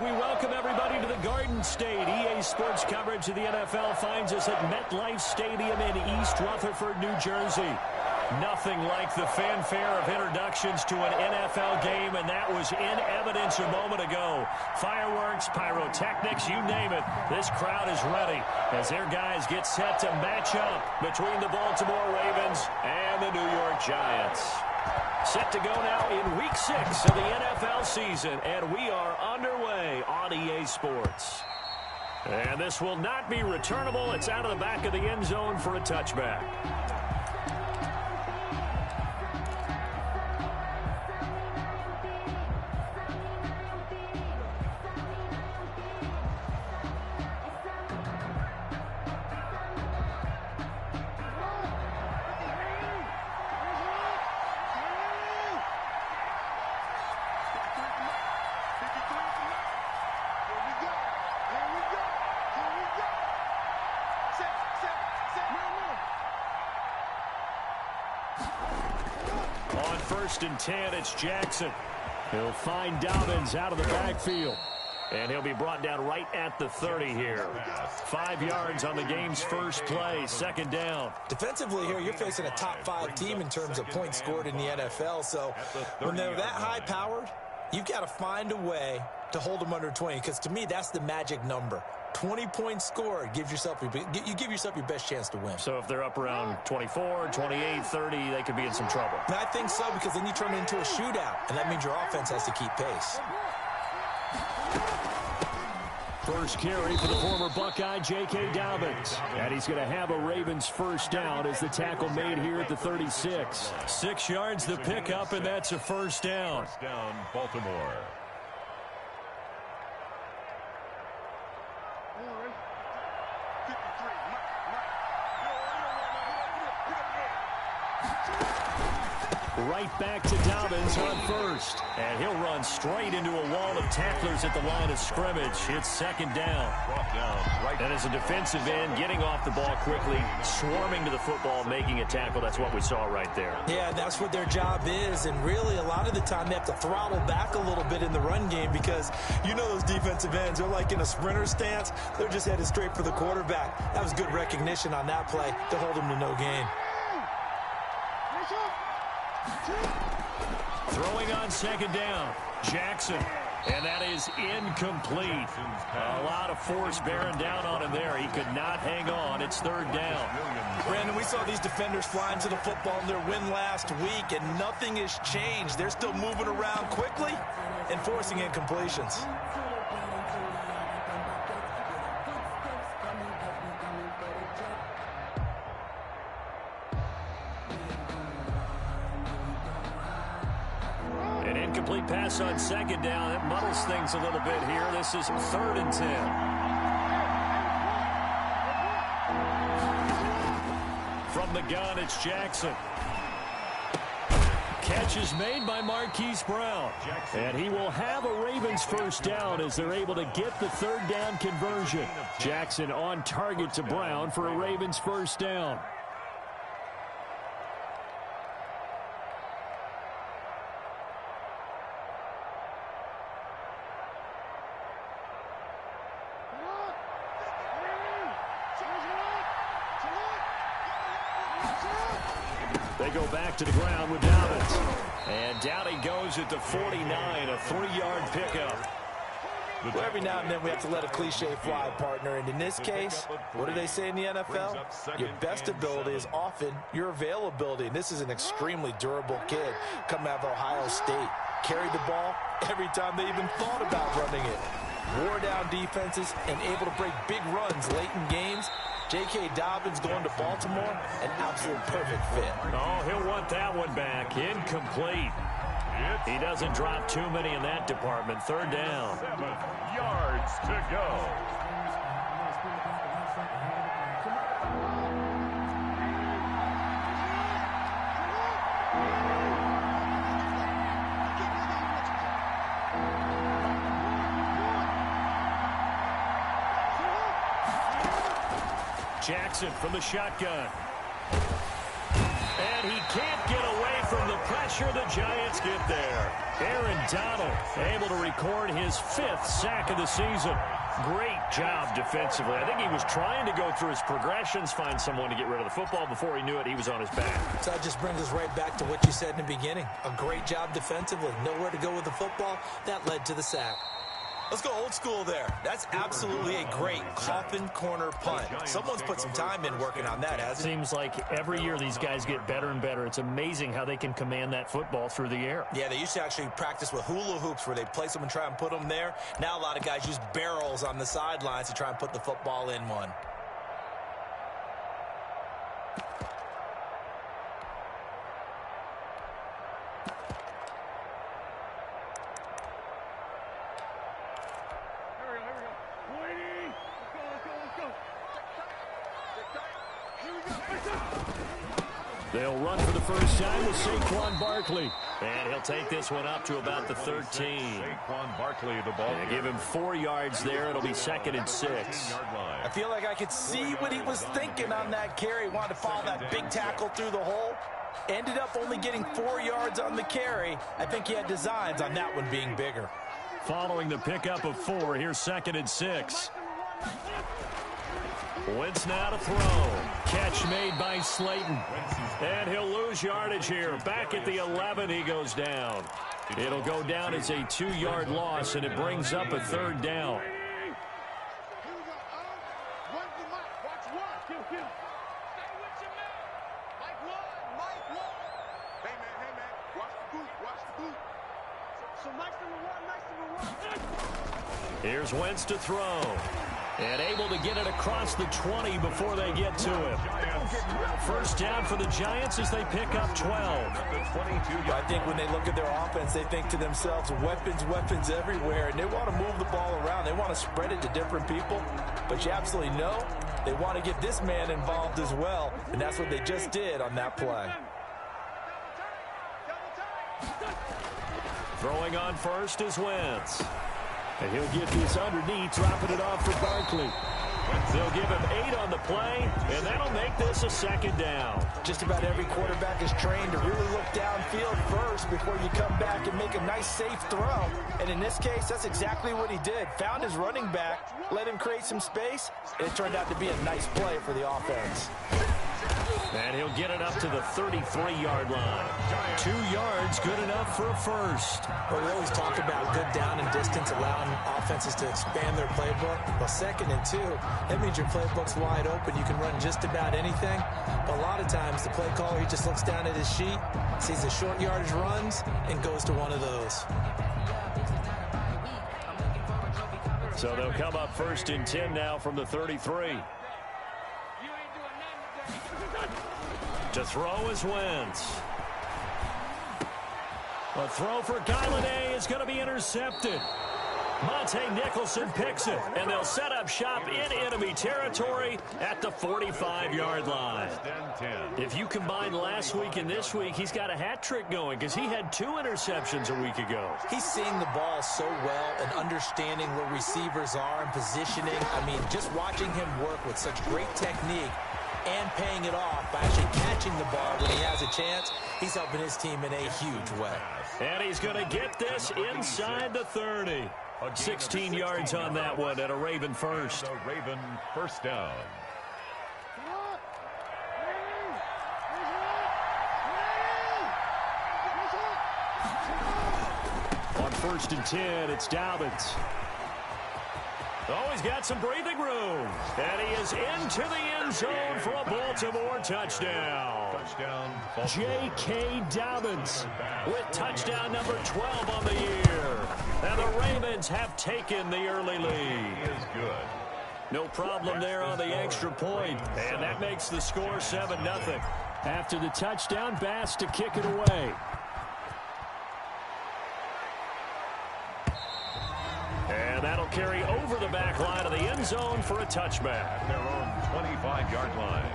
We welcome everybody to the Garden State. EA Sports coverage of the NFL finds us at MetLife Stadium in East Rutherford, New Jersey. Nothing like the fanfare of introductions to an NFL game, and that was in evidence a moment ago. Fireworks, pyrotechnics, you name it. This crowd is ready as their guys get set to match up between the Baltimore Ravens and the New York Giants. Set to go now in Week 6 of the NFL season, and we are underway on EA Sports. And this will not be returnable. It's out of the back of the end zone for a touchback. First and 10, it's Jackson. He'll find Dobbins out of the backfield. And he'll be brought down right at the 30 here. 5 yards on the game's first play, second down. Defensively here, you're facing a top-5 team in terms of points scored in the NFL. So when they're that high-powered, you've got to find a way to hold them under 20. Because to me, that's the magic number. 20 points scored, you give yourself your best chance to win. So if they're up around 24, 28, 30, they could be in some trouble. And I think so, because then you turn it into a shootout, and that means your offense has to keep pace. First carry for the former Buckeye, J.K. Dobbins. And he's going to have a Ravens first down as the tackle made here at the 36. 6 yards the pickup, and that's a first down. First down, Baltimore. Right back to Dobbins on first. And he'll run straight into a wall of tacklers at the line of scrimmage. It's second down. And as a defensive end, getting off the ball quickly, swarming to the football, making a tackle. That's what we saw right there. Yeah, that's what their job is. And really, a lot of the time, they have to throttle back a little bit in the run game because you know those defensive ends, they're like in a sprinter stance. They're just headed straight for the quarterback. That was good recognition on that play to hold him to no gain. Throwing on second down, Jackson. And that is incomplete. A lot of force bearing down on him there. He could not hang on. It's third down. Brandon, we saw these defenders flying to the football in their win last week, and nothing has changed. They're still moving around quickly and forcing incompletions. Incomplete pass on second down. That muddles things a little bit here. This is third and 10. From the gun, it's Jackson. Catch is made by Marquise Brown. And he will have a Ravens first down as they're able to get the third down conversion. Jackson on target to Brown for a Ravens first down. They go back to the ground with Dobbins. And down he goes at the 49, a 3-yard pickup. Well, every now and then we have to let a cliche fly, partner. And in this case, what do they say in the NFL? Your best ability is often your availability. And this is an extremely durable kid coming out of Ohio State. Carried the ball every time they even thought about running it. Wore down defenses and able to break big runs late in games. J.K. Dobbins going to Baltimore, an absolute perfect fit. Oh, he'll want that one back. Incomplete. He doesn't drop too many in that department. Third down. 7 yards to go. Jackson from the shotgun. And he can't get away from the pressure, the Giants get there. Aaron Donald able to record his 5th sack of the season. Great job defensively. I think he was trying to go through his progressions, find someone to get rid of the football. Before he knew it, he was on his back. So that just brings us right back to what you said in the beginning. A great job defensively. Nowhere to go with the football. That led to the sack. Let's go old school there. That's absolutely a great coffin corner punt. Someone's put some time in working on that, hasn't it? Seems like every year these guys get better and better. It's amazing how they can command that football through the air. Yeah, they used to actually practice with hula hoops where they place them and try and put them there. Now a lot of guys use barrels on the sidelines to try and put the football in one. They'll run for the first time with Saquon Barkley. And he'll take this one up to about the 13. Saquon Barkley, the ball. And give him 4 yards there. It'll be 2nd and 6. I feel like I could see what he was thinking on that carry. Wanted to follow that big tackle through the hole. Ended up only getting 4 yards on the carry. I think he had designs on that one being bigger. Following the pickup of 4, here's 2nd and 6. Wentz now to throw. Catch made by Slayton. And he'll lose yardage here. Back at the 11, he goes down. It'll go down as a 2-yard loss, and it brings up a 3rd down. Here's Wentz to throw. And able to get it across the 20 before they get to him. First down for the Giants as they pick up 12. I think when they look at their offense, they think to themselves, weapons, weapons everywhere. And they want to move the ball around. They want to spread it to different people. But you absolutely know they want to get this man involved as well. And that's what they just did on that play. Throwing on first is Wentz. And he'll get this underneath, dropping it off for Barkley. They'll give him 8 on the play, and that'll make this a 2nd down. Just about every quarterback is trained to really look downfield first before you come back and make a nice, safe throw. And in this case, that's exactly what he did. Found his running back, let him create some space, and it turned out to be a nice play for the offense. And he'll get it up to the 33-yard line. 2 yards, good enough for a first. Well, we always talk about good down and distance, allowing offenses to expand their playbook. Well, 2nd and 2, that means your playbook's wide open. You can run just about anything. But a lot of times, the play caller, he just looks down at his sheet, sees the short yardage runs, and goes to one of those. So they'll come up 1st and 10 now from the 33. To throw is Wentz. A throw for Galladay is going to be intercepted. Monte Nicholson picks it, and they'll set up shop in enemy territory at the 45-yard line. If you combine last week and this week, he's got a hat trick going because he had 2 interceptions a week ago. He's seeing the ball so well and understanding where receivers are and positioning. I mean, just watching him work with such great technique and paying it off by actually catching the ball when he has a chance, he's helping his team in a huge way. And he's going to get this inside the 30. 16 yards on that one at a Raven first. A Raven first down. On 1st and 10, it's Dobbins. Oh, he's got some breathing room. And he is into the end zone for a Baltimore touchdown. J.K. Dobbins with touchdown number 12 on the year. And the Ravens have taken the early lead. He is good. No problem there on the extra point. And that makes the score 7-0. After the touchdown, Bass to kick it away. And that'll carry over the back line of the end zone for a touchback. At their own 25-yard line.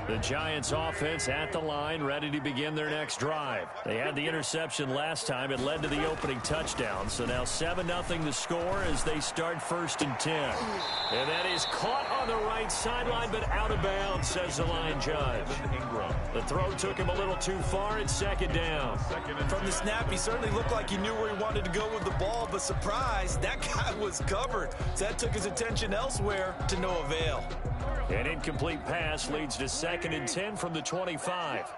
The The Giants offense at the line, ready to begin their next drive. They had the interception last time. It led to the opening touchdown. So now 7-0 the score as they start 1st and 10. And that is caught on the right sideline, but out of bounds, says the line judge. The throw took him a little too far. It's 2nd down. From the snap, he certainly looked like he knew where he wanted to go with the ball, but surprise, that guy was covered. So that took his attention elsewhere to no avail. An incomplete pass leads to 2nd and 10 from the 25.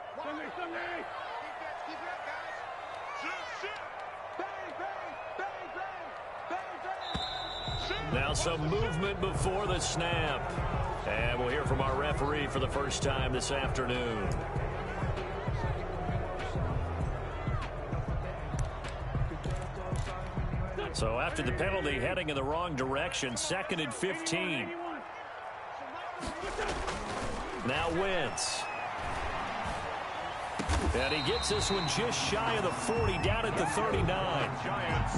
Now some movement before the snap. And we'll hear from our referee for the first time this afternoon. So after the penalty, heading in the wrong direction, 2nd and 15. Now Wentz. And he gets this one just shy of the 40, down at the 39.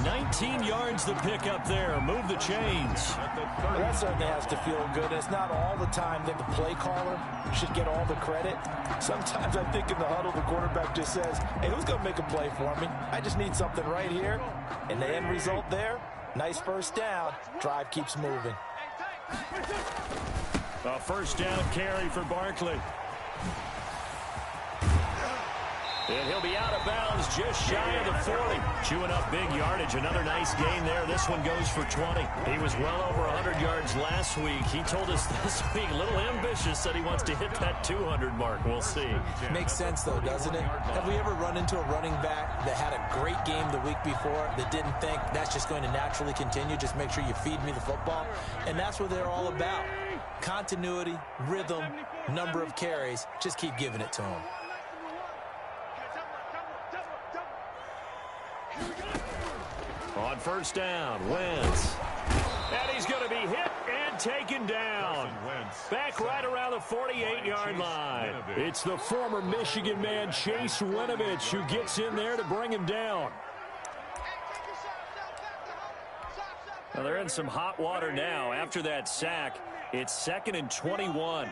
19 yards to pick up there. Move the chains. Well, that certainly has to feel good. It's not all the time that the play caller should get all the credit. Sometimes I think in the huddle, the quarterback just says, hey, who's going to make a play for me? I just need something right here. And the end result there, nice 1st down. Drive keeps moving. A 1st down carry for Barkley. And he'll be out of bounds just shy of the 40. Chewing up big yardage. Another nice gain there. This one goes for 20. He was well over 100 yards last week. He told us this week, a little ambitious, said he wants to hit that 200 mark. We'll see. Makes sense, though, doesn't it? Have we ever run into a running back that had a great game the week before that didn't think that's just going to naturally continue? Just make sure you feed me the football. And that's what they're all about. Continuity, rhythm, number of carries. Just keep giving it to them. On 1st down, Wentz. And he's going to be hit and taken down. Back right around the 48-yard line. It's the former Michigan man, Chase Winovich, who gets in there to bring him down. Well, they're in some hot water now. After that sack, it's 2nd and 21.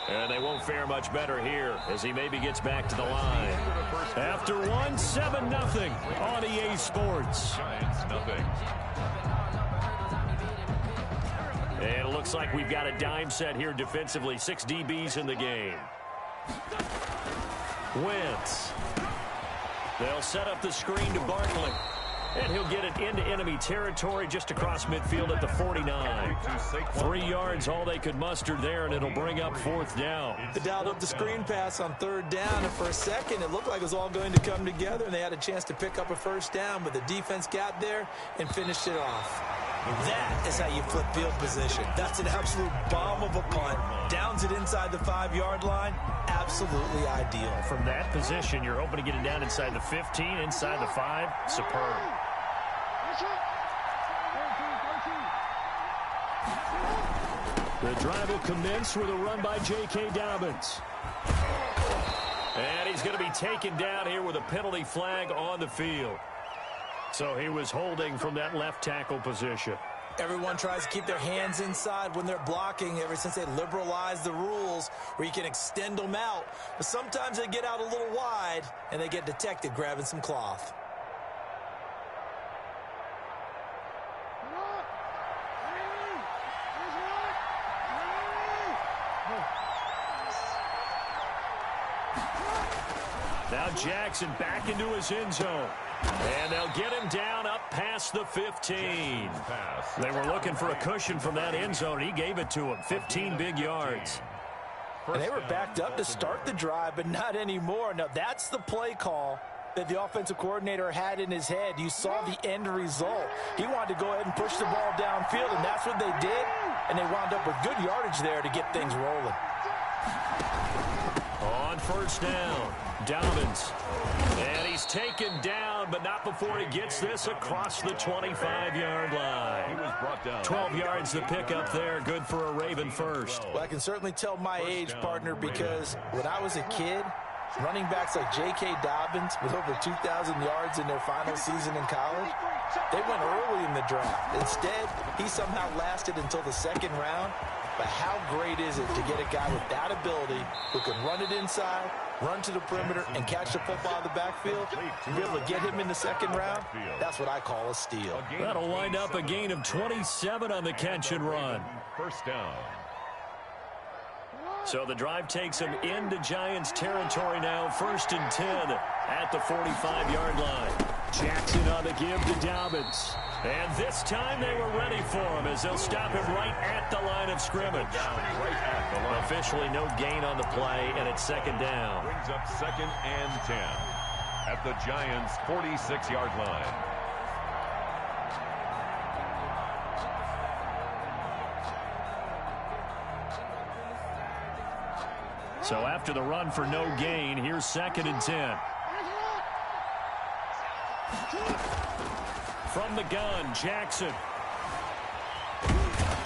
And they won't fare much better here as he maybe gets back to the line. After one, 7-0 on EA Sports. And it looks like we've got a dime set here defensively. 6 DBs in the game. Wentz. They'll set up the screen to Barkley. And he'll get it into enemy territory just across midfield at the 49. 3 yards, all they could muster there, and it'll bring up 4th down. They dialed up the screen pass on 3rd down, and for a second, it looked like it was all going to come together, and they had a chance to pick up a 1st down, but the defense got there and finished it off. That is how you flip field position. That's an absolute bomb of a punt. Downs it inside the 5-yard line. Absolutely ideal. From that position, you're hoping to get it down inside the 15, inside the 5. Superb. The drive will commence with a run by J.K. Dobbins. And he's going to be taken down here with a penalty flag on the field. So he was holding from that left tackle position. Everyone tries to keep their hands inside when they're blocking ever since they liberalized the rules where you can extend them out. But sometimes they get out a little wide and they get detected grabbing some cloth. Now Jackson back into his end zone. And they'll get him down up past the 15. They were looking for a cushion from that end zone. He gave it to him. 15 big yards. And they were backed up to start the drive, but not anymore. Now, that's the play call that the offensive coordinator had in his head. You saw the end result. He wanted to go ahead and push the ball downfield, and that's what they did. And they wound up with good yardage there to get things rolling. On 1st down, Dobbins. And he's taken down, but not before he gets this across the 25-yard line. 12 yards to pick up there. Good for a Raven first. Well, I can certainly tell my age, partner, because when I was a kid, Running backs like J.K. Dobbins with over 2,000 yards in their final season in college, they went early in the draft. Instead, he somehow lasted until the second round. But how great is it to get a guy with that ability who can run it inside, run to the perimeter, and catch the football in the backfield? To be able to get him in the second round, that's what I call a steal. That'll wind up a gain of 27 on the catch and run. First down. So the drive takes him into Giants territory now, 1st and 10 at the 45-yard line. Jackson on the give to Dobbins. And this time they were ready for him as they'll stop him right at the line of scrimmage. Officially no gain on the play, and it's 2nd down. Brings up 2nd and 10 at the Giants' 46-yard line. So after the run for no gain, here's 2nd and 10. From the gun, Jackson.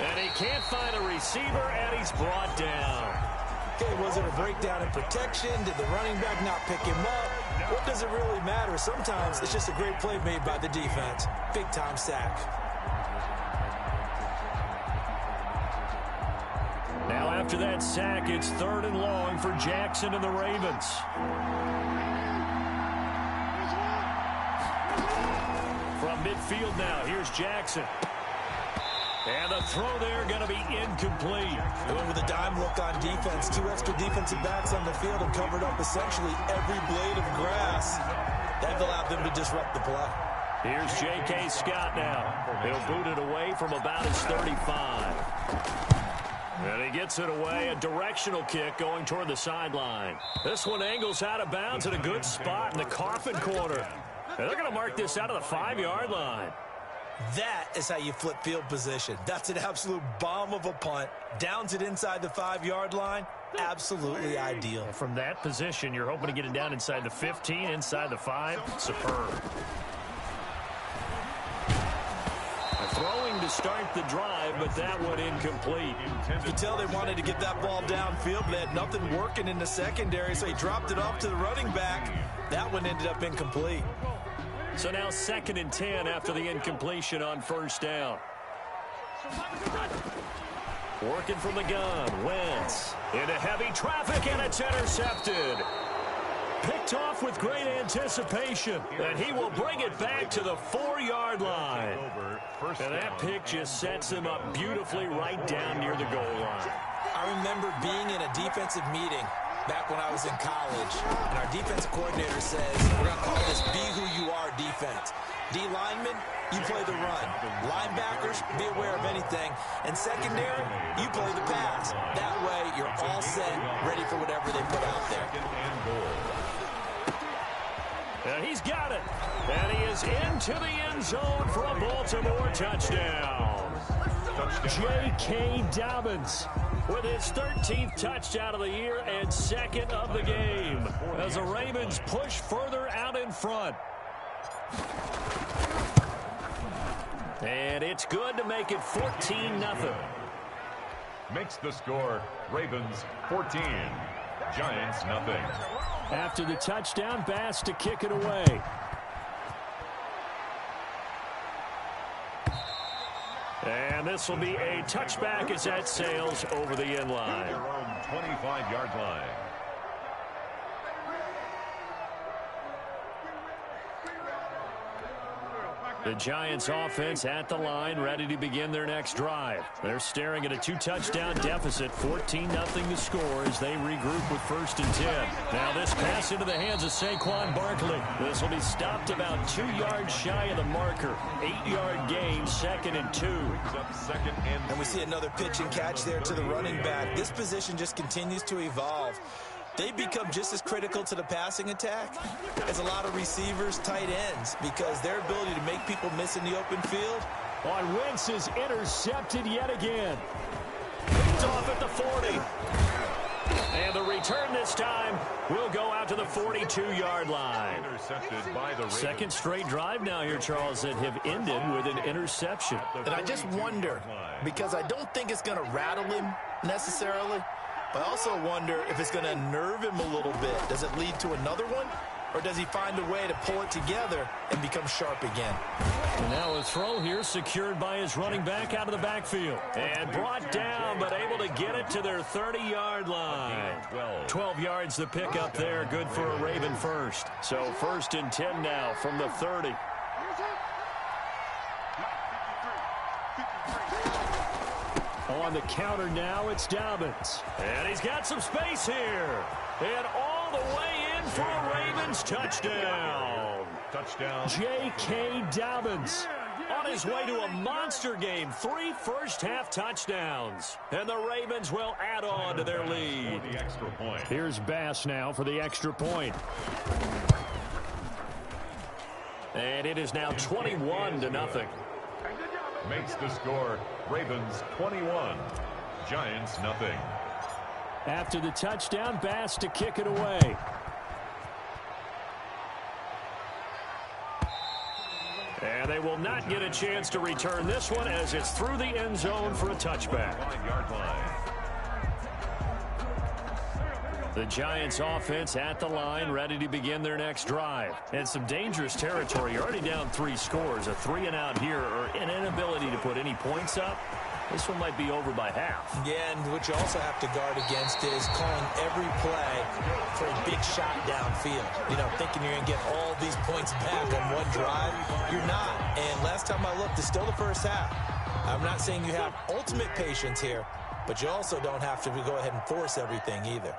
And he can't find a receiver, and he's brought down. Okay, was it a breakdown in protection? Did the running back not pick him up? What does it really matter? Sometimes it's just a great play made by the defense. Big-time sack. Now after that sack, it's 3rd and long for Jackson and the Ravens. From midfield now, here's Jackson. And the throw there going to be incomplete. They went with a dime look on defense. 2 extra defensive backs on the field and covered up essentially every blade of grass. That allowed them to disrupt the play. Here's J.K. Scott now. He'll boot it away from about his 35. And he gets it away, a directional kick going toward the sideline. This one angles out of bounds at a good spot in the coffin corner. And they're going to mark this out of the 5-yard line. That is how you flip field position. That's an absolute bomb of a punt. Downs it inside the 5-yard line. Absolutely ideal. From that position, you're hoping to get it down inside the 15, inside the 5. Superb. Throwing to start the drive, but that one incomplete. You could tell they wanted to get that ball downfield, but they had nothing working in the secondary, so he dropped it off to the running back. That one ended up incomplete. So now 2nd and 10 after the incompletion on 1st down. Working from the gun, Wentz into heavy traffic, and it's intercepted. Picked off with great anticipation, and he will bring it back to the 4-yard line. And that pick just sets him up beautifully right down near the goal line. I remember being in a defensive meeting back when I was in college, and our defensive coordinator says, we're going to call this be who you are defense. D linemen, you play the run. Linebackers, be aware of anything. And secondary, you play the pass. That way, you're all set, ready for whatever they put out there. And he's got it. And he is into the end zone for a Baltimore touchdown. J.K. Dobbins with his 13th touchdown of the year and 2nd of the game as the Ravens push further out in front. And it's good to make it 14-0. Makes the score Ravens 14, Giants nothing. After the touchdown, Bass to kick it away. And this will be a touchback as that sails over the end line. Their own 25-yard line. The Giants offense at the line, ready to begin their next drive. They're staring at a 2-touchdown deficit, 14-0 the score as they regroup with 1st and 10. Now this pass into the hands of Saquon Barkley. This will be stopped about 2 yards shy of the marker. 8-yard gain, 2nd and 2. And we see another pitch and catch there to the running back. This position just continues to evolve. They become just as critical to the passing attack as a lot of receivers, tight ends, because their ability to make people miss in the open field. On Wentz is intercepted yet again. Picked off at the 40. And the return this time will go out to the 42-yard line. Intercepted by the Ravens. 2nd straight drive now here, Charles, that have ended with an interception. And I just wonder, because I don't think it's going to rattle him necessarily, I also wonder if it's going to nerve him a little bit. Does it lead to another one? Or does he find a way to pull it together and become sharp again? And now a throw here secured by his running back out of the backfield. And brought down, but able to get it to their 30-yard line. 12 yards the pick up there. Good for a Raven first. So 1st and 10 now from the 30. On the counter now, it's Dobbins. And he's got some space here. And all the way in for a Ravens touchdown. J.K. Dobbins on his way to a monster game. 3 first-half touchdowns. And the Ravens will add on to their lead. Here's Bass now for the extra point. And it is now 21-0. Makes the score Ravens 21, Giants nothing. After the touchdown, Bass to kick it away. And they will not get a chance to return this one as it's through the end zone for a touchback. 5-yard line. The Giants offense at the line, ready to begin their next drive. And some dangerous territory. You're already down 3 scores. A 3-and-out here, or an inability to put any points up. This one might be over by half. Yeah, and what you also have to guard against is calling every play for a big shot downfield. You know, thinking you're going to get all these points back on one drive. You're not. And last time I looked, it's still the first half. I'm not saying you have ultimate patience here, but you also don't have to go ahead and force everything either.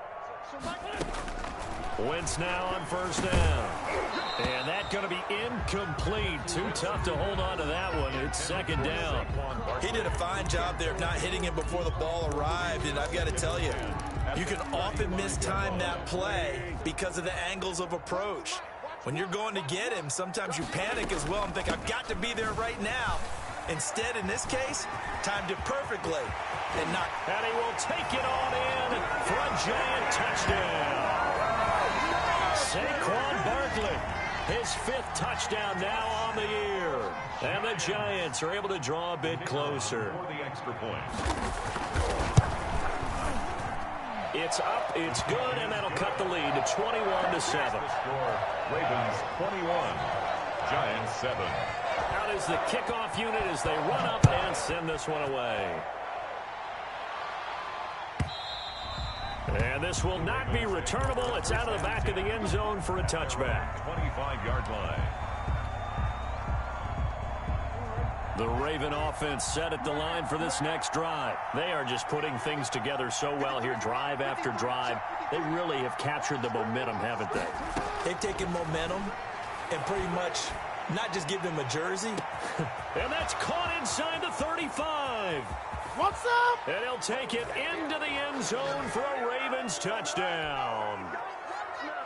Wentz now on 1st down. And that's going to be incomplete. Too tough to hold on to that one. It's 2nd down. He did a fine job there of not hitting him before the ball arrived. And I've got to tell you, you can often mistime that play because of the angles of approach. When you're going to get him, sometimes you panic as well and think, I've got to be there right now. Instead, in this case, timed it perfectly. And he will take it on in for a Giant touchdown. Saquon Barkley, his 5th touchdown now on the year. And the Giants are able to draw a bit closer. For the extra point. It's up, it's good, and that'll cut the lead to 21-7. The score, Ravens 21, Giants 7. Out is the kickoff unit as they run up and send this one away. And this will not be returnable. It's out of the back of the end zone for a touchback. 25-yard line. The Raven offense set at the line for this next drive. They are just putting things together so well here, drive after drive. They really have captured the momentum, haven't they? They've taken momentum and pretty much not just give them a jersey. And that's caught inside the 35. What's up? And he'll take it into the end zone for a Ravens touchdown.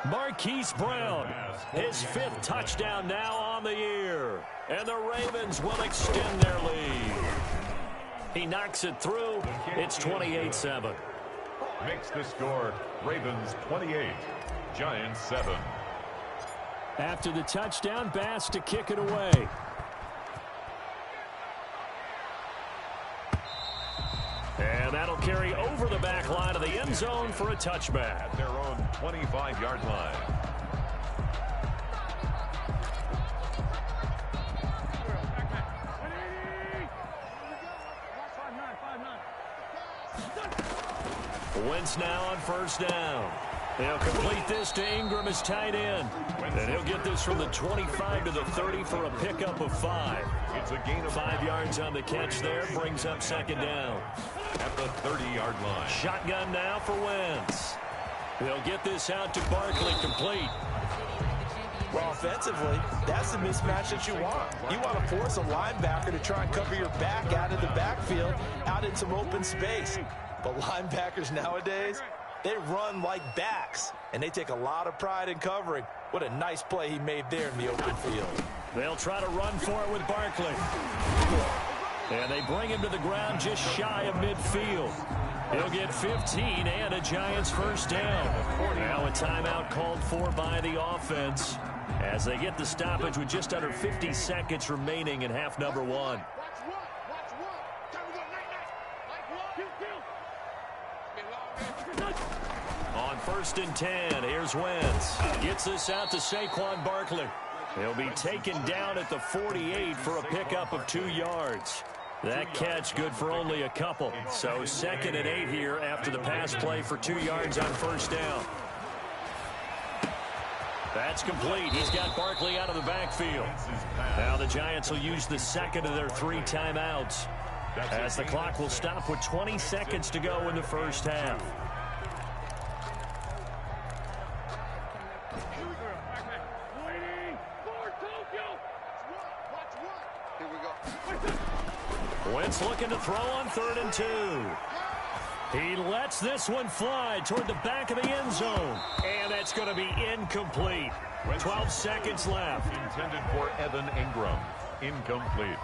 Marquise Brown, his 5th touchdown now on the year. And the Ravens will extend their lead. He knocks it through. It's 28-7. Makes the score Ravens 28, Giants 7. After the touchdown, Bass to kick it away. And that'll carry over the back line of the end zone for a touchback. At their own 25-yard line. Wentz now on 1st down. They'll complete this to Ingram as tight end. And he'll get this from the 25 to the 30 for a pickup of 5. It's a gain of 5 yards on the catch there. Brings up 2nd down. At the 30-yard line. Shotgun now for Wentz. They'll get this out to Barkley, complete. Well, offensively, that's the mismatch that you want. You want to force a linebacker to try and cover your back out of the backfield, out in some open space. But linebackers nowadays, they run like backs, and they take a lot of pride in covering. What a nice play he made there in the open field. They'll try to run for it with Barkley. And they bring him to the ground just shy of midfield. He'll get 15 and a Giants 1st down. Now a timeout called for by the offense as they get the stoppage with just under 50 seconds remaining in half number 1. On 1st and 10, here's Wentz. Gets this out to Saquon Barkley. He'll be taken down at the 48 for a pickup of 2 yards. That catch good for only a couple. So 2nd and 8 here after the pass play for 2 yards on 1st down. That's complete. He's got Barkley out of the backfield. Now the Giants will use the 2nd of their 3 timeouts, as the clock will stop with 20 seconds to go in the 1st half. Wentz looking to throw on 3rd and 2. He lets this one fly toward the back of the end zone. And that's going to be incomplete. 12 seconds left. Intended for Evan Ingram. Incomplete.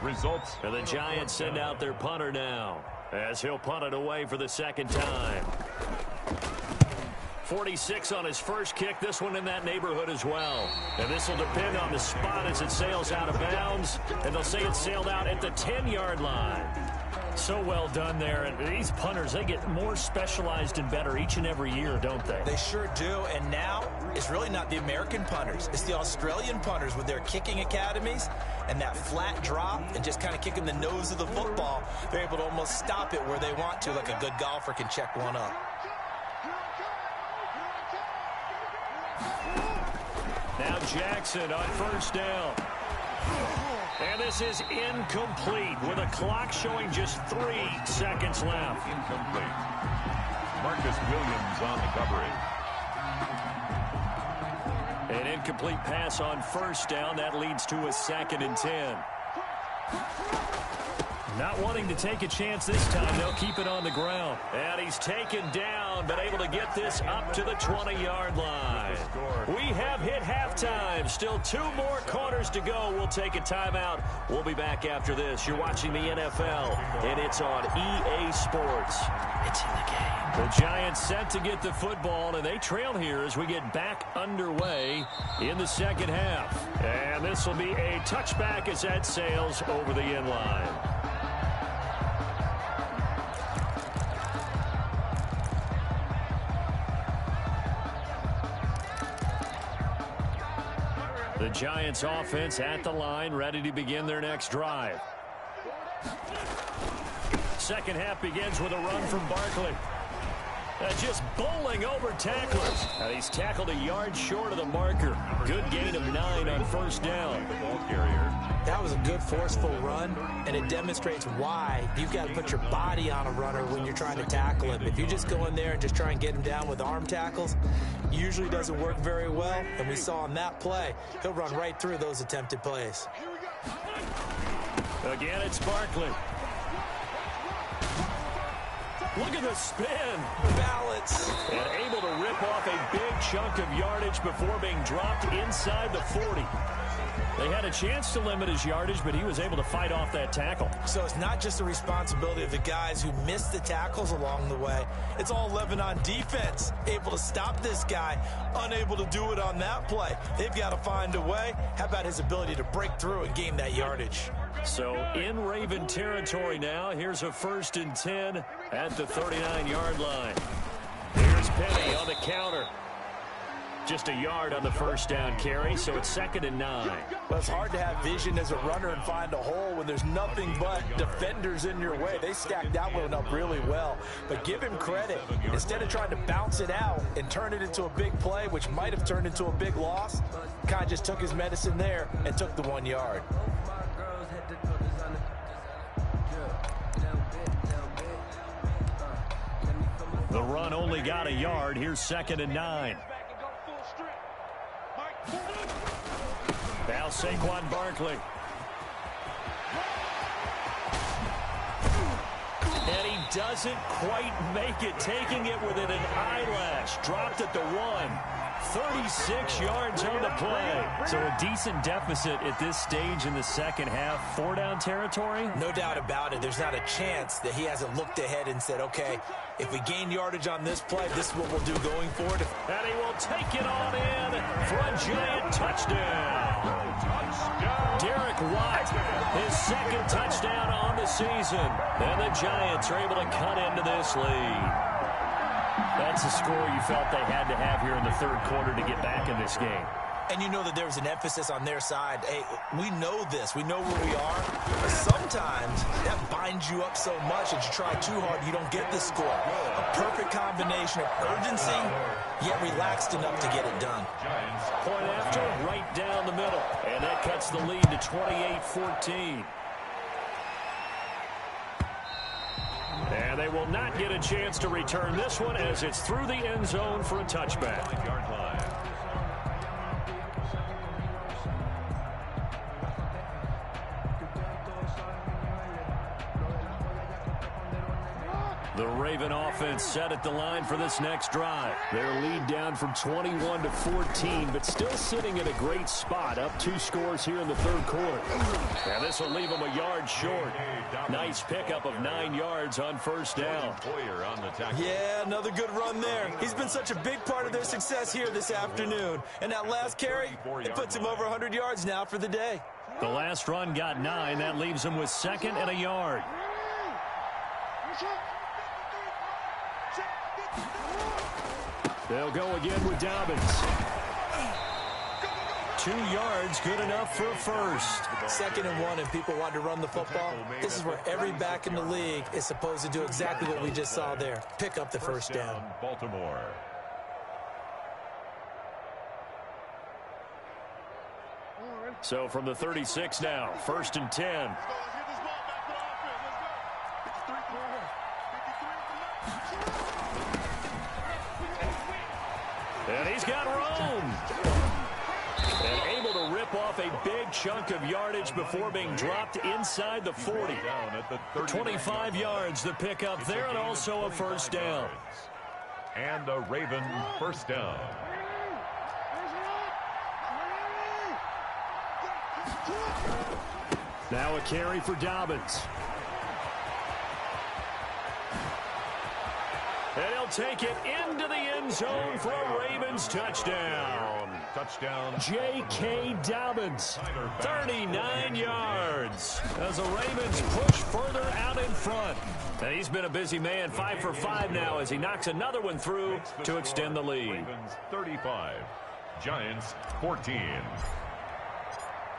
Results. And the Giants send out their punter now, as he'll punt it away for the 2nd time. 46 on his first kick. This one in that neighborhood as well. And this will depend on the spot as it sails out of bounds. And they'll say it sailed out at the 10-yard line. So well done there. And these punters, they get more specialized and better each and every year, don't they? They sure do. And now it's really not the American punters. It's the Australian punters with their kicking academies and that flat drop and just kind of kicking the nose of the football. They're able to almost stop it where they want to, like a good golfer can check one up. Now Jackson on 1st down. And this is incomplete with a clock showing just 3 seconds left. Incomplete. Marcus Williams on the coverage. An incomplete pass on 1st down. That leads to a 2nd and 10. Not wanting to take a chance this time, they'll keep it on the ground. And he's taken down, but able to get this up to the 20-yard line. We have hit halftime. Still 2 more quarters to go. We'll take a timeout. We'll be back after this. You're watching the NFL, and it's on EA Sports. It's in the game. The Giants set to get the football, and they trail here as we get back underway in the 2nd half. And this will be a touchback as that sails over the end line. The Giants offense at the line, ready to begin their next drive. 2nd half begins with a run from Barkley. Just bowling over tacklers. He's tackled a yard short of the marker. Good gain of 9 on 1st down. That was a good forceful run, and it demonstrates why you've got to put your body on a runner when you're trying to tackle him. If you just go in there and just try and get him down with arm tackles, usually doesn't work very well, and we saw on that play, he'll run right through those attempted plays. Again, it's Barkley. Look at the spin. Balance. And able to rip off a big chunk of yardage before being dropped inside the 40. They had a chance to limit his yardage, but he was able to fight off that tackle. So it's not just the responsibility of the guys who missed the tackles along the way. It's all Lebanon defense, able to stop this guy, unable to do it on that play. They've got to find a way. How about his ability to break through and gain that yardage? So in Raven territory now, here's a 1st and 10 at the 39-yard line. Here's Penny on the counter. Just a yard on the 1st down carry, so it's 2nd and 9. Well, it's hard to have vision as a runner and find a hole when there's nothing but defenders in your way. They stacked that one up really well. But give him credit. Instead of trying to bounce it out and turn it into a big play, which might have turned into a big loss, kind of just took his medicine there and took the 1 yard. The run only got a yard. Here's 2nd and 9. Now Saquon Barkley. And he doesn't quite make it, taking it within an eyelash. Dropped at the 1. 36 yards on the play. So a decent deficit at this stage in the 2nd half. 4-down territory? No doubt about it. There's not a chance that he hasn't looked ahead and said, okay, if we gain yardage on this play, this is what we'll do going forward. And he will take it on in for a Giant touchdown. Derek Watt, his second touchdown on the season. And the Giants are able to cut into this lead. That's a score you felt they had to have here in the third quarter to get back in this game. And you know that there was an emphasis on their side. Hey, we know this. We know where we are. But sometimes that binds you up so much that you try too hard, you don't get the score. A perfect combination of urgency, yet relaxed enough to get it done. Point after, right down the middle. And that cuts the lead to 28-14. And they will not get a chance to return this one as it's through the end zone for a touchback. The Raven offense set at the line for this next drive. Their lead down from 21 to 14, but still sitting in a great spot, up 2 scores here in the third quarter. And this will leave them a yard short. Nice pickup of 9 yards on first down. Yeah, another good run there. He's been such a big part of their success here this afternoon. And that last carry, it puts him over 100 yards now for the day. The last run got 9. That leaves him with 2nd and a yard. They'll go again with Dobbins. 2 yards, good enough for a first. 2nd and 1, and people want to run the football. This is where every back in the league is supposed to do exactly what we just saw there. Pick up the first down. Baltimore. So from the 36 now, 1st and 10. And he's got room. And able to rip off a big chunk of yardage before being dropped inside the 40. 25 yards the pickup there, and also a first down. And a Raven first down. Now a carry for Dobbins. And he'll take it into the end zone for a Ravens touchdown. J.K. Dobbins, 39 yards as the Ravens push further out in front. And he's been a busy man, 5 for 5 now as he knocks another one through to extend the lead. Ravens 35, Giants 14.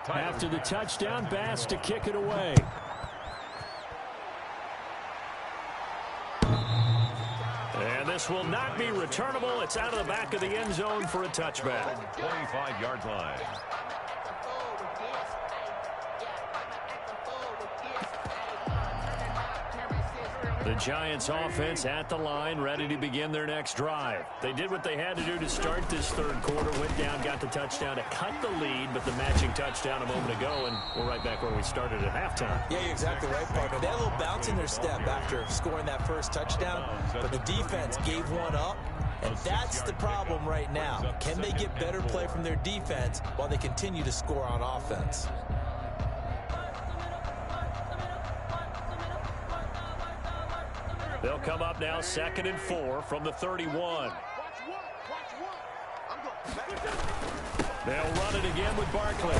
After the touchdown, Bass to kick it away. And this will not be returnable. It's out of the back of the end zone for a touchback. 25-yard line. The Giants offense at the line, ready to begin their next drive. They did what they had to do to start this third quarter, went down, got the touchdown to cut the lead, but the matching touchdown a moment ago, and we're right back where we started at halftime. Yeah, you're exactly right, partner. They had a little bounce in their step after scoring that first touchdown, but the defense gave one up, and that's the problem right now. Can they get better play from their defense while they continue to score on offense? They'll come up now 2nd and 4 from the 31. They'll run it again with Barkley.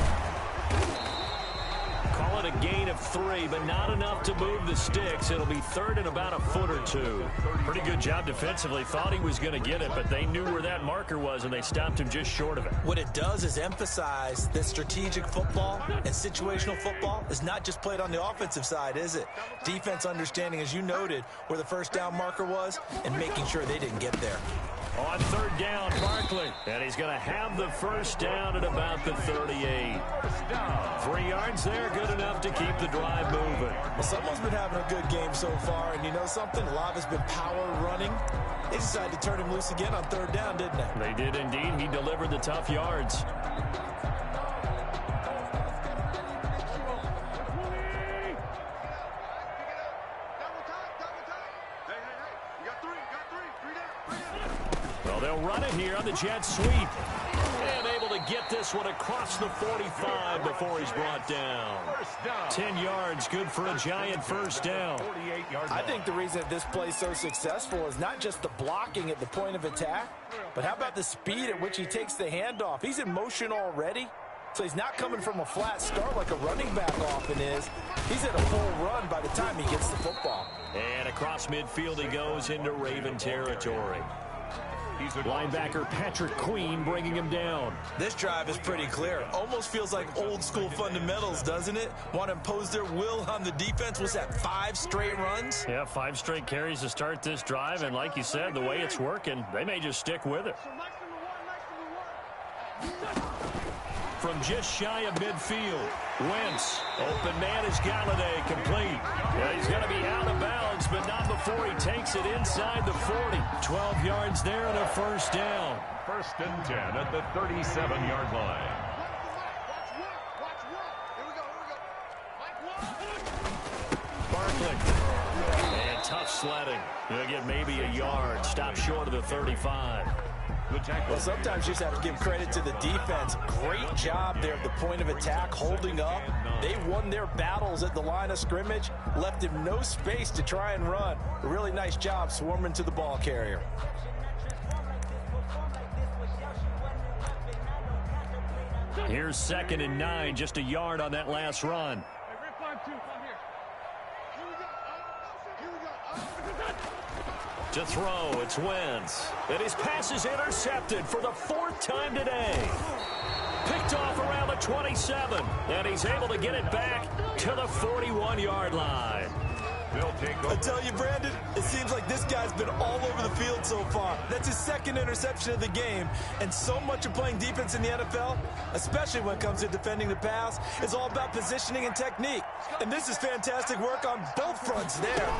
Call it a gain of 3, but not enough to move the sticks. It'll be 3rd and about a foot or 2. Pretty good job defensively. Thought he was going to get it, but they knew where that marker was, and they stopped him just short of it. What it does is emphasize that strategic football and situational football is not just played on the offensive side, is it? Defense understanding, as you noted, where the first down marker was and making sure they didn't get there. On 3rd down, Barkley. And he's going to have the first down at about the 38. 3 yards there, good enough to keep the drive moving. Well, someone's been having a good game so far, and you know something? A lot has been power running. They decided to turn him loose again on 3rd down, didn't they? They did indeed. He delivered the tough yards. Well, they'll run it here on the jet sweep. And able to get this one across the 45 before he's brought down. 10 yards, good for a Giant first down. I think the reason that this play is so successful is not just the blocking at the point of attack, but how about the speed at which he takes the handoff? He's in motion already. So he's not coming from a flat start like a running back often is. He's at a full run by the time he gets the football. And across midfield he goes into Raven territory. Linebacker Patrick Queen bringing him down. This drive is pretty clear. Almost feels like old school fundamentals, doesn't it? Want to impose their will on the defense. Was that 5 straight runs? Yeah, 5 straight carries to start this drive. And like you said, the way it's working, they may just stick with it. From just shy of midfield, Wentz. Open man is Galladay, complete. Yeah, he's going to be out of bounds, but not before he takes it inside the 40. 12 yards there and a first down. 1st and 10 at the 37-yard line. Barkley. And tough sledding. He'll get maybe a yard. Stop short of the 35. Well, sometimes you just have to give credit to the defense. Great job there at the point of attack, holding up. They won their battles at the line of scrimmage, left him no space to try and run. A really nice job swarming to the ball carrier. Here's 2nd and 9, just a yard on that last run. To throw, it's Wentz. And his pass is intercepted for the 4th time today. Picked off around the 27, and he's able to get it back to the 41-yard line. I tell you, Brandon, it seems like this guy's been all over the field so far. That's his 2nd interception of the game. And so much of playing defense in the NFL, especially when it comes to defending the pass, is all about positioning and technique. And this is fantastic work on both fronts there.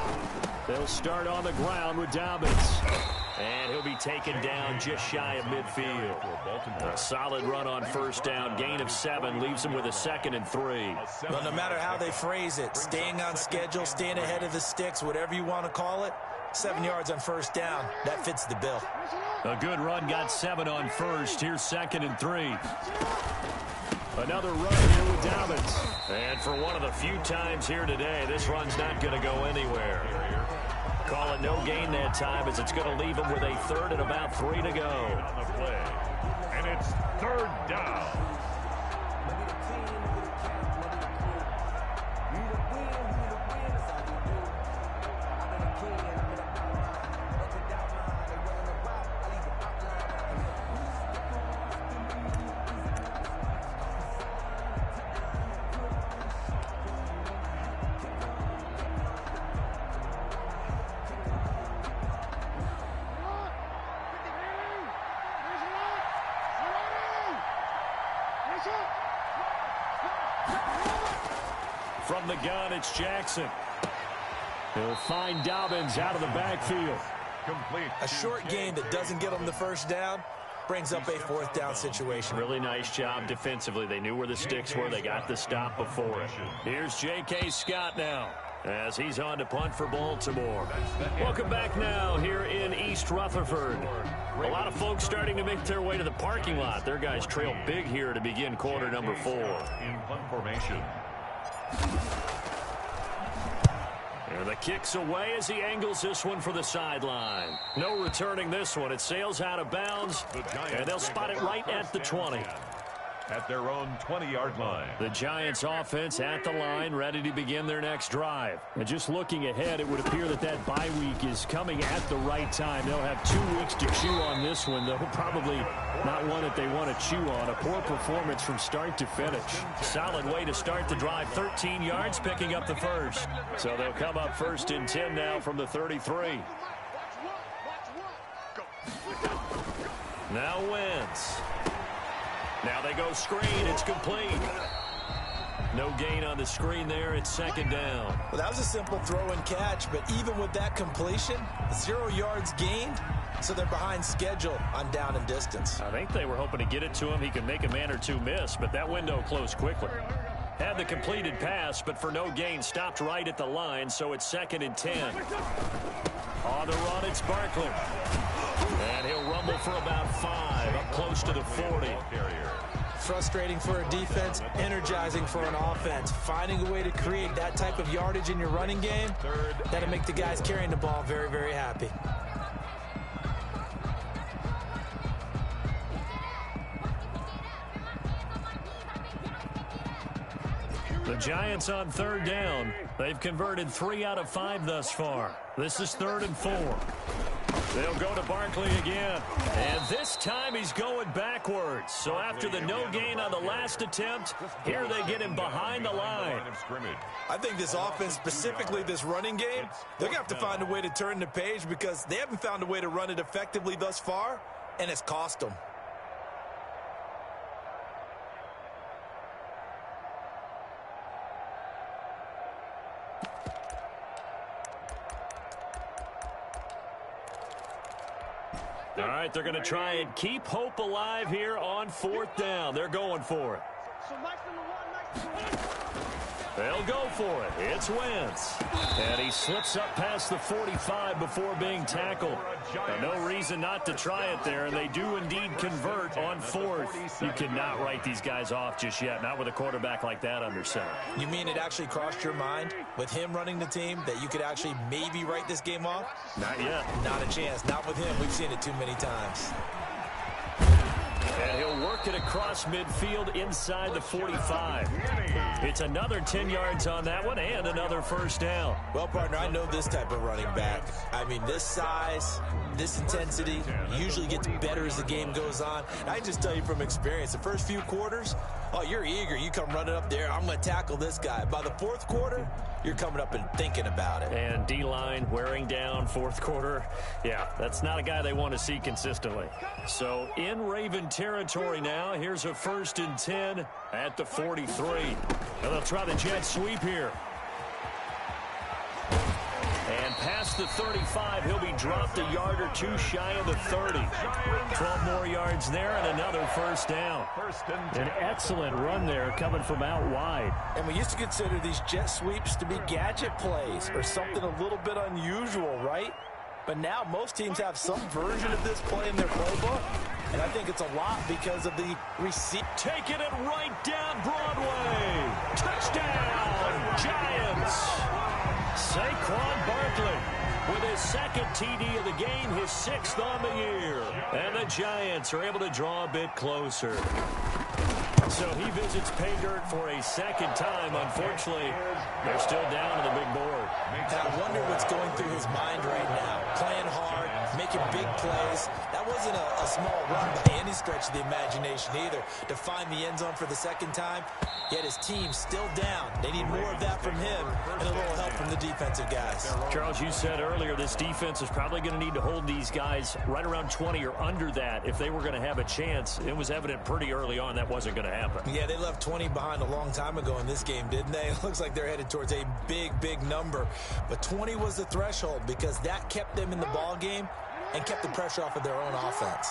They'll start on the ground with Dobbins. And he'll be taken down just shy of midfield. A solid run on 1st down. Gain of 7 leaves him with a 2nd and 3. Well, no matter how they phrase it, staying on schedule, staying ahead of the sticks, whatever you want to call it, 7 yards on 1st down. That fits the bill. A good run got 7 on 1st. Here's 2nd and 3. Another run here with Dobbins. And for one of the few times here today, this run's not going to go anywhere. Call it no gain that time as it's going to leave him with a 3rd and about 3 to go. On the play. And it's 3rd down. From the gun, it's Jackson. He'll find Dobbins out of the backfield. Complete. A short gain that doesn't get them the 1st down brings up a 4th down situation. Really nice job defensively. They knew where the sticks were. They got the stop before it. Here's J.K. Scott now as he's on to punt for Baltimore. Welcome back now here in East Rutherford. A lot of folks starting to make their way to the parking lot. Their guys trail big here to begin quarter number 4. In punt formation. And the kick's away as he angles this one for the sideline. No returning this one. It sails out of bounds, and they'll spot it right at the 20. At their own 20-yard line. The Giants offense at the line, ready to begin their next drive. And just looking ahead, it would appear that that bye week is coming at the right time. They'll have 2 weeks to chew on this one, though probably not one that they want to chew on. A poor performance from start to finish. Solid way to start the drive. 13 yards, picking up the 1st. So they'll come up 1st and 10 now from the 33. Now Wentz. Now they go screen. It's complete. No gain on the screen there. It's 2nd down. Well, that was a simple throw and catch, but even with that completion, 0 yards gained, so they're behind schedule on down and distance. I think they were hoping to get it to him. He could make a man or 2 miss, but that window closed quickly. Had the completed pass, but for no gain, stopped right at the line, so it's 2nd and 10. On the run, it's Barkley. And he'll rumble for about 5, up close to the 40. Frustrating for a defense, energizing for an offense. Finding a way to create that type of yardage in your running game, that'll make the guys carrying the ball very, very happy. Giants on third down. They've converted 3 out of 5 thus far. This is 3rd and 4. They'll go to Barkley again. And this time he's going backwards. So after the no gain on the last attempt, here they get him behind the line. I think this offense, specifically this running game, they're going to have to find a way to turn the page because they haven't found a way to run it effectively thus far, and it's cost them. All right, they're going to try and keep hope alive here on 4th down. They're going for it. They'll go for it. It's Wentz. And he slips up past the 45 before being tackled. No reason not to try it there, and they do indeed convert on 4th. You cannot write these guys off just yet, not with a quarterback like that under center. You mean it actually crossed your mind with him running the team that you could actually maybe write this game off? Not yet. Not a chance. Not with him. We've seen it too many times. And he'll work it across midfield inside the 45. It's another 10 yards on that one and another 1st down. Well, partner, I know this type of running back. I mean, this size, this intensity usually gets better as the game goes on. And I can just tell you from experience, the first few quarters, oh, you're eager. You come running up there, I'm going to tackle this guy. By the 4th quarter, you're coming up and thinking about it. And D-line wearing down 4th quarter. Yeah, that's not a guy they want to see consistently. So in Raven territory now, here's a 1st and 10 at the 43. And they'll try the jet sweep here. And past the 35, he'll be dropped a yard or two shy of the 30. 12 more yards there and another 1st down. An excellent run there coming from out wide. And we used to consider these jet sweeps to be gadget plays or something a little bit unusual, right? But now most teams have some version of this play in their playbook. And I think it's a lot because of the receipt. Taking it right down Broadway. Touchdown, Giants. Saquon Barkley with his 2nd TD of the game, his 6th on the year. And the Giants are able to draw a bit closer. So he visits pay dirt for a 2nd time. Unfortunately, they're still down on the big board. And I wonder what's going through his mind right now. Playing hard, making big plays. That wasn't a small run by any stretch of the imagination either. To find the end zone for the 2nd time, yet his team's still down. They need more of that from him and a little help from the defensive guys. Charles, you said earlier this defense is probably going to need to hold these guys right around 20 or under that if they were going to have a chance. It was evident pretty early on that wasn't going to happen. Yeah, they left 20 behind a long time ago in this game, didn't they? It looks like they're headed towards a big, big number. But 20 was the threshold because that kept them in the ball game and kept the pressure off of their own offense.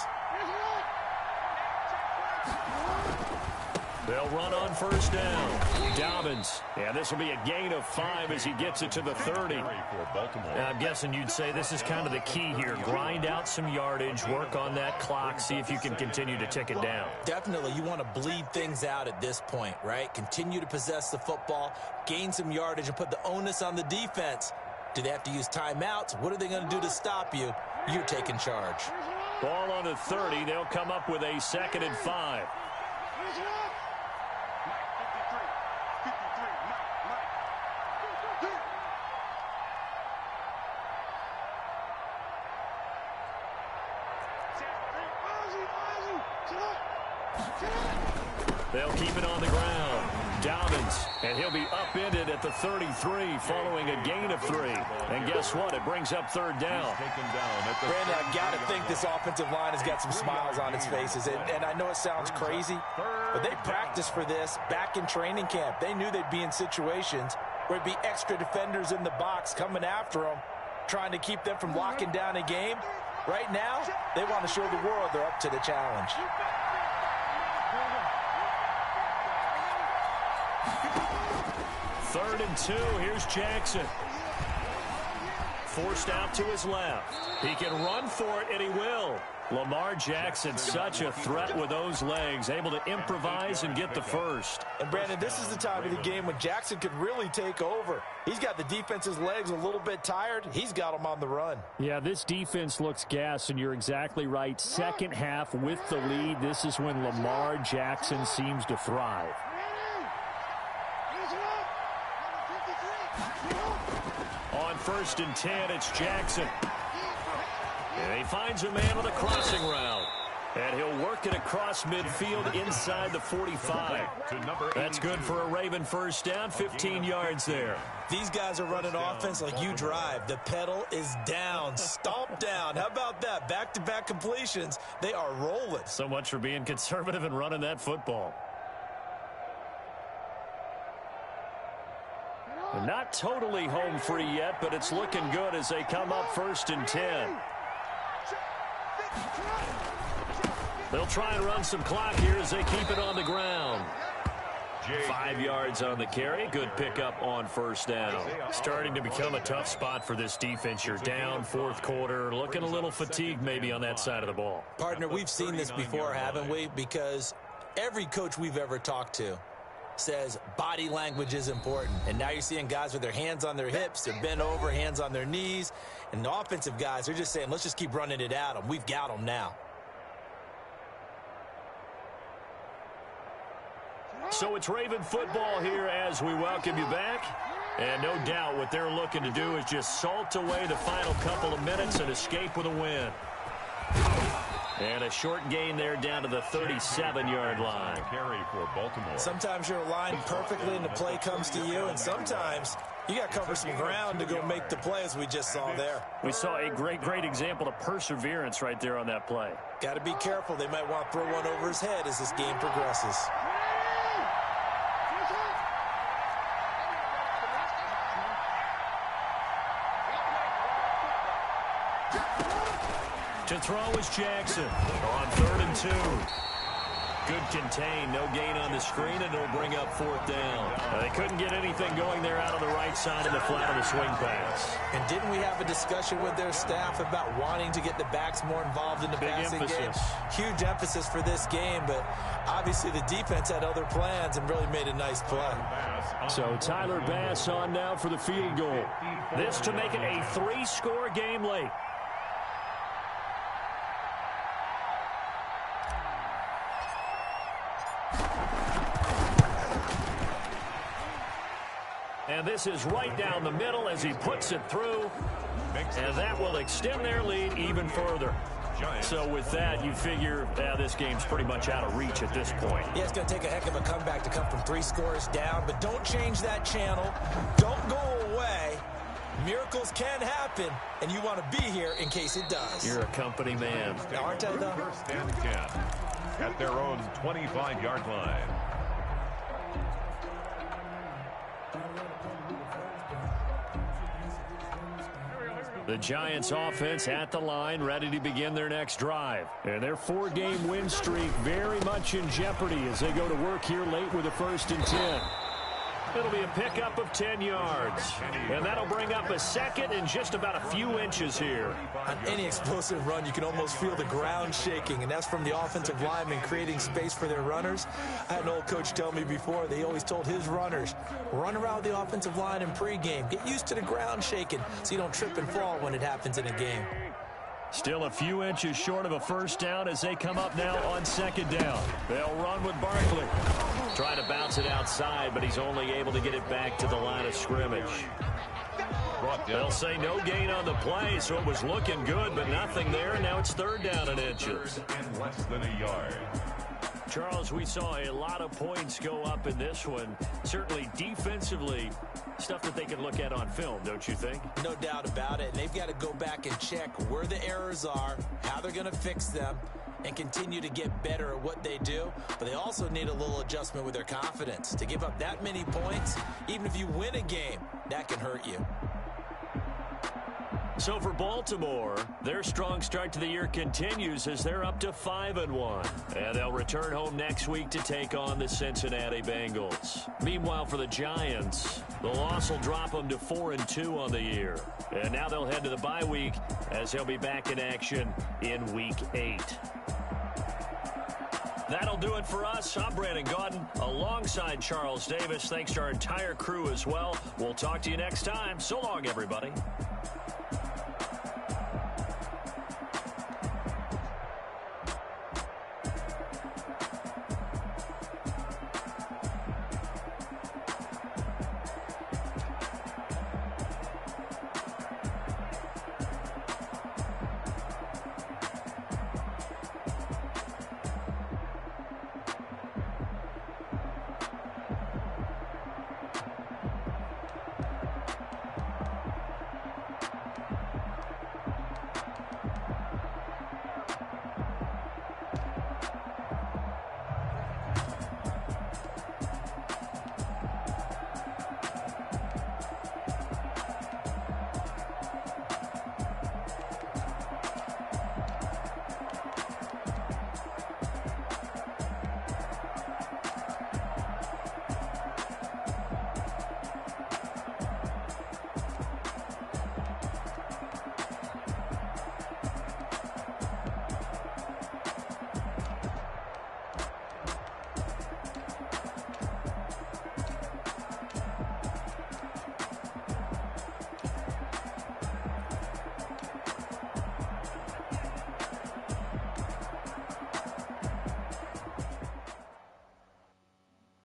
They'll run on 1st down. Dobbins. Yeah, this will be a gain of 5 as he gets it to the 30. I'm guessing you'd say this is kind of the key here. Grind out some yardage, work on that clock, see if you can continue to tick it down. Definitely. You want to bleed things out at this point, right? Continue to possess the football, gain some yardage, and put the onus on the defense. Do they have to use timeouts? What are they going to do to stop you? You're taking charge. Ball on the 30. They'll come up with a 2nd and 5. They'll keep it on the ground. Dobbins, and he'll be upended at the 33 following a gain of 3. And guess what? It brings up 3rd down. Brandon, I've got to think this offensive line has got some smiles on its faces. And I know it sounds crazy, but they practiced for this back in training camp. They knew they'd be in situations where it'd be extra defenders in the box coming after them, trying to keep them from locking down a game. Right now, they want to show the world they're up to the challenge. Third and 2. Here's Jackson. Forced out to his left. He can run for it, and he will. Lamar Jackson, such a threat with those legs, able to improvise and get the first. And, Brandon, this is the time of the game when Jackson could really take over. He's got the defense's legs a little bit tired. He's got them on the run. Yeah, this defense looks gassed, and you're exactly right. 2nd half with the lead, this is when Lamar Jackson seems to thrive. 1st and 10. It's Jackson. And he finds a man on the crossing route. And he'll work it across midfield inside the 45. That's good for a Raven first down, 15 yards there. These guys are running offense like you drive. The pedal is down, stomp down. How about that? Back-to-back completions. They are rolling. So much for being conservative and running that football. Not totally home free yet, but it's looking good as they come up 1st and 10. They'll try and run some clock here as they keep it on the ground. 5 yards on the carry. Good pickup on 1st down. Starting to become a tough spot for this defense. You're down 4th quarter. Looking a little fatigued maybe on that side of the ball. Partner, we've seen this before, haven't we? Because every coach we've ever talked to says body language is important. And now you're seeing guys with their hands on their hips. They're bent over, hands on their knees. And the offensive guys, they're just saying, let's just keep running it at them. We've got them now. So it's Raven football here as we welcome you back. And no doubt what they're looking to do is just salt away the final couple of minutes and escape with a win. And a short gain there down to the 37-yard line. Carry for Baltimore. Sometimes you're aligned perfectly and the play comes to you, and sometimes you got to cover some ground to go make the play, as we just saw there. We saw a great example of perseverance right there on that play. Got to be careful. They might want to throw one over his head as this game progresses. To throw is Jackson on 3rd and 2. Good contain, no gain on the screen, and it'll bring up 4th down. They couldn't get anything going there out on the right side of the flat of the swing pass. And didn't we have a discussion with their staff about wanting to get the backs more involved in the passing game? Huge emphasis for this game, but obviously the defense had other plans and really made a nice play. So Tyler Bass on now for the field goal. This to make it a 3-score game late. And this is right down the middle as he puts it through. And that will extend their lead even further. So with that, you figure this game's pretty much out of reach at this point. Yeah, it's going to take a heck of a comeback to come from 3 scores down. But don't change that channel. Don't go away. Miracles can happen, and you want to be here in case it does. You're a company man. Now, aren't I, though? 1st and 10 at their own 25-yard line. The Giants offense at the line, ready to begin their next drive. And their 4-game win streak very much in jeopardy as they go to work here late with a 1st and 10. It'll be a pickup of 10 yards. And that'll bring up a 2nd and just about a few inches here. On any explosive run, you can almost feel the ground shaking, and that's from the offensive linemen creating space for their runners. I had an old coach tell me before, they always told his runners, run around the offensive line in pregame. Get used to the ground shaking so you don't trip and fall when it happens in a game. Still a few inches short of a 1st down as they come up now on 2nd down. They'll run with Barkley. Trying to bounce it outside, but he's only able to get it back to the line of scrimmage. They'll say no gain on the play, so it was looking good, but nothing there. Now it's 3rd down and inches. Less than a yard. Charles, we saw a lot of points go up in this one. Certainly defensively, stuff that they can look at on film, don't you think? No doubt about it. And they've got to go back and check where the errors are, how they're going to fix them, and continue to get better at what they do. But they also need a little adjustment with their confidence. To give up that many points, even if you win a game, that can hurt you. So for Baltimore, their strong start to the year continues as they're up to 5-1. And they'll return home next week to take on the Cincinnati Bengals. Meanwhile, for the Giants, the loss will drop them to 4-2 on the year. And now they'll head to the bye week as they'll be back in action in Week 8. That'll do it for us. I'm Brandon Gaudin alongside Charles Davis. Thanks to our entire crew as well. We'll talk to you next time. So long, everybody.